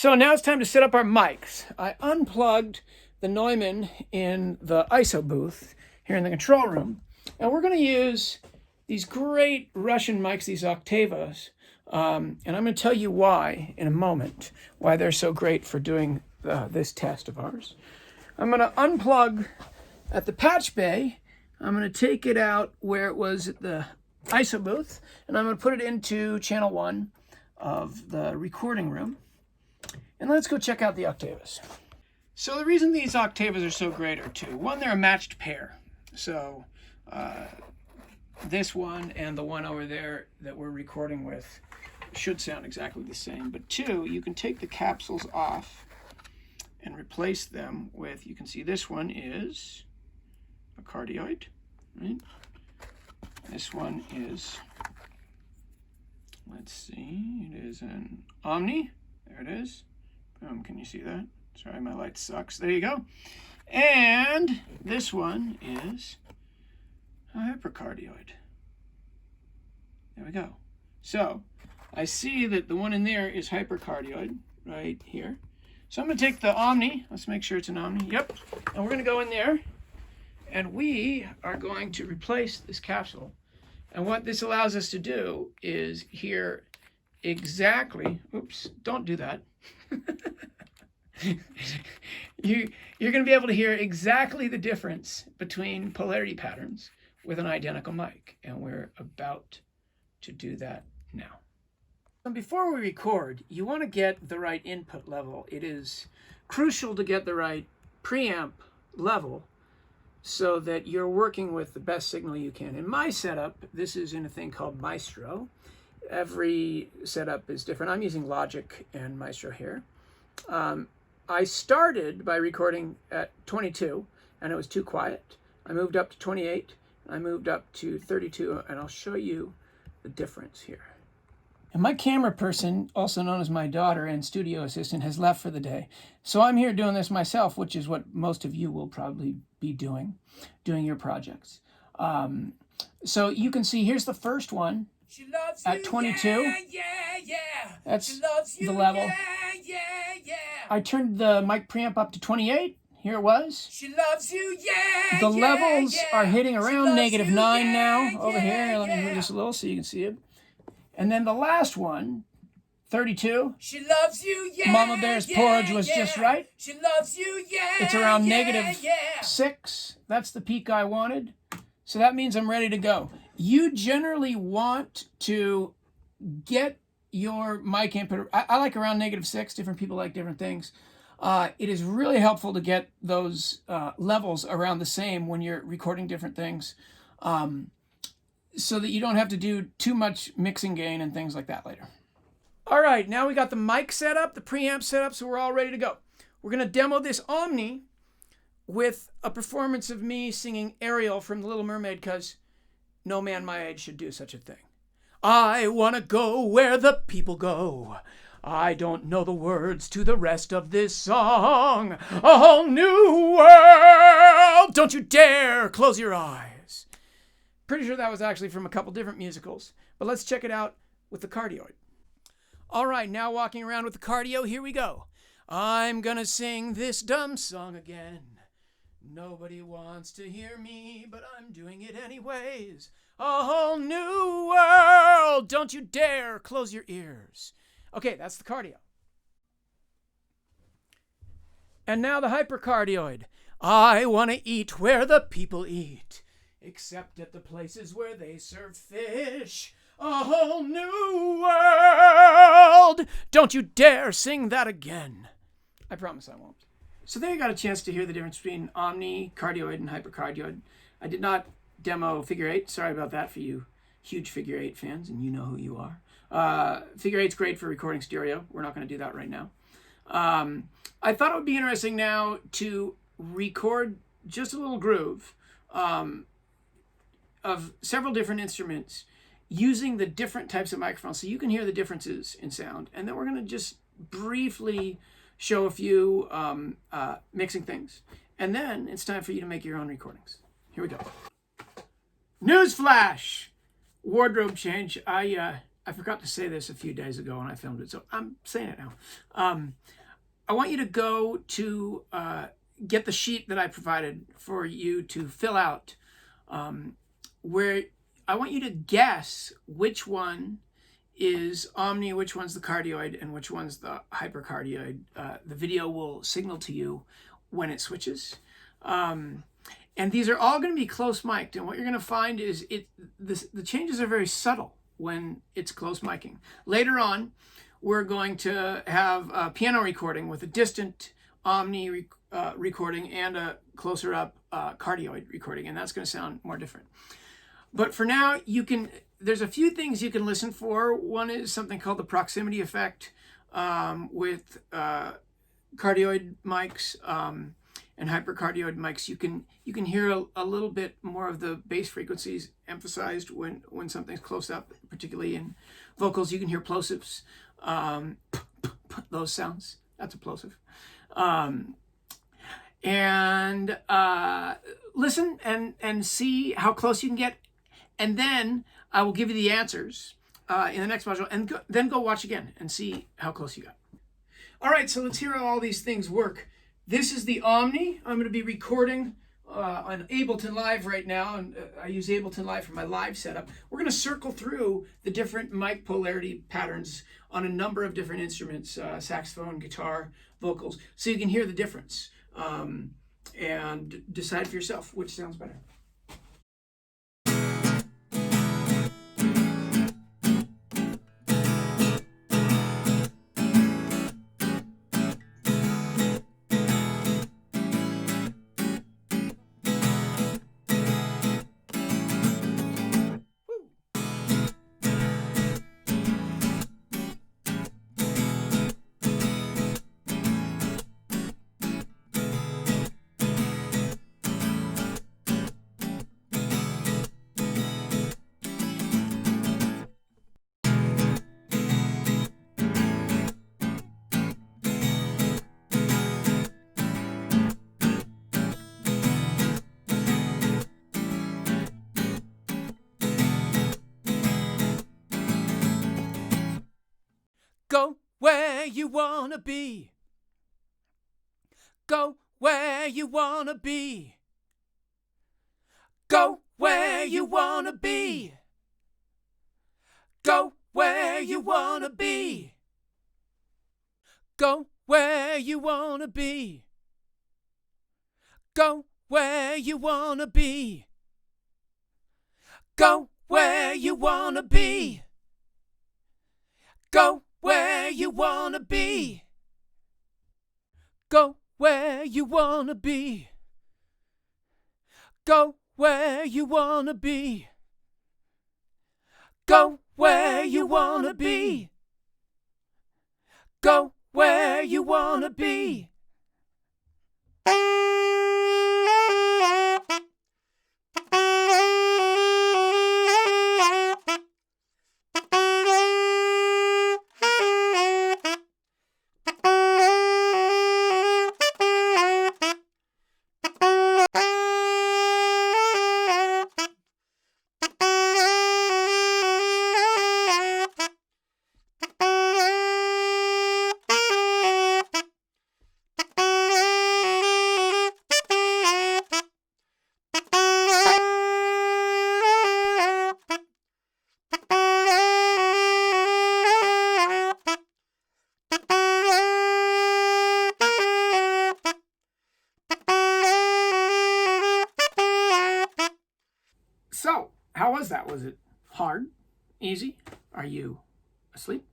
So now it's time to set up our mics. I unplugged the Neumann in the ISO booth here in the control room. And we're going to use these great Russian mics, these Octavos. And I'm going to tell you why in a moment, why they're so great for doing this test of ours. I'm going to unplug at the patch bay. I'm going to take it out where it was at the ISO booth, and I'm going to put it into channel 1 of the recording room. And let's go check out the Octavos. So the reason these Octavos are so great are two. One, they're a matched pair. So this one and the one over there that we're recording with should sound exactly the same. But two, you can take the capsules off and replace them with, you can see this one is a cardioid, right? This one is, let's see, it is an Omni. There it is. Boom, can you see that? Sorry, my light sucks. There you go. And this one is a hypercardioid. There we go. So I see that the one in there is hypercardioid right here. So I'm going to take the Omni. Let's make sure it's an Omni. Yep. And we're going to go in there, and we are going to replace this capsule. And what this allows us to do is hear exactly, oops, don't do that. You're going to be able to hear exactly the difference between polarity patterns with an identical mic. And we're about to do that now. And before we record, you want to get the right input level. It is crucial to get the right preamp level so that you're working with the best signal you can. In my setup, this is in a thing called Maestro. Every setup is different. I'm using Logic and Maestro here. I started by recording at 22, and it was too quiet. I moved up to 28, and I moved up to 32, and I'll show you the difference here. And my camera person, also known as my daughter and studio assistant, has left for the day. So I'm here doing this myself, which is what most of you will probably be doing your projects. So you can see, here's the first one at 22. Yeah. That's the level. Yeah. I turned the mic preamp up to 28. Here it was. She loves you, yeah. The levels are hitting around -9 now over here. Let me move this a little so you can see it. And then the last one, 32. She loves you, yeah. Mama Bear's porridge was just right. She loves you, yeah. It's around -6. That's the peak I wanted. So that means I'm ready to go. You generally want to get your mic input. I like around -6. Different people like different things. It is really helpful to get those levels around the same when you're recording different things, so that you don't have to do too much mixing gain and things like that later. All right, now we got the mic set up, the preamp set up, so we're all ready to go. We're going to demo this Omni with a performance of me singing Ariel from The Little Mermaid, because no man my age should do such a thing. I want to go where the people go. I don't know the words to the rest of this song. A whole new world. Don't you dare close your eyes. Pretty sure that was actually from a couple different musicals, but let's check it out with the cardioid. All right, now walking around with the cardio, here we go. I'm gonna sing this dumb song again. Nobody wants to hear me, but I'm doing it anyways. A whole new world. Don't you dare close your ears. Okay, that's the cardio. And now the hypercardioid. I want to eat where the people eat, except at the places where they serve fish. A whole new world. Don't you dare sing that again. I promise I won't. So there you got a chance to hear the difference between Omni, cardioid, and hypercardioid. I did not demo figure 8. Sorry about that for you huge figure 8 fans, and you know who you are. Figure 8's great for recording stereo. We're not going to do that right now. I thought it would be interesting now to record just a little groove of several different instruments using the different types of microphones so you can hear the differences in sound. And then we're going to just briefly show a few mixing things. And then it's time for you to make your own recordings. Here we go. Newsflash! Wardrobe change. I I forgot to say this a few days ago when I filmed it, so I'm saying it now. I want you to go to get the sheet that I provided for you to fill out, where I want you to guess which one is omni, which one's the cardioid, and which one's the hypercardioid. The video will signal to you when it switches. And these are all going to be close mic'd. And what you're going to find is the changes are very subtle when it's close micing. Later on, we're going to have a piano recording with a distant omni recording and a closer up cardioid recording. And that's going to sound more different. But for now, there's a few things you can listen for. One is something called the proximity effect with cardioid mics and hypercardioid mics. You can hear a little bit more of the bass frequencies emphasized when something's close up, particularly in vocals. You can hear plosives, those sounds. That's a plosive. And listen and see how close you can get. And then I will give you the answers in the next module, and then go watch again and see how close you got. All right, so let's hear how all these things work. This is the Omni. I'm going to be recording on Ableton Live right now, and I use Ableton Live for my live setup. We're going to circle through the different mic polarity patterns on a number of different instruments, saxophone, guitar, vocals, so you can hear the difference and decide for yourself which sounds better. Go where you wanna be. Go where you wanna be. Go where you wanna be. Go where you wanna be. Go where you wanna be. Go where you wanna be. Go where you wanna be. Go where you wanna be. Go where you wanna be. Go where you wanna be. Go where you wanna be. Go where you wanna be. So, how was that? Was it hard? Easy? Are you asleep?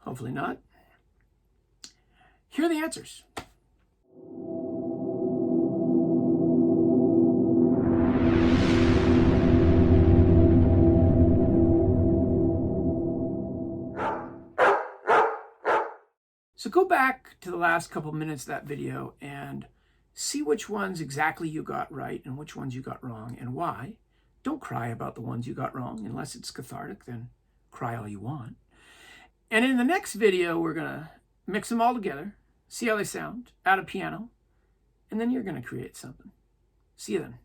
Hopefully not. Here are the answers. So go back to the last couple minutes of that video and see which ones exactly you got right and which ones you got wrong and why. Don't cry about the ones you got wrong. Unless it's cathartic, then cry all you want. And in the next video, we're going to mix them all together, see how they sound, add a piano, and then you're going to create something. See you then.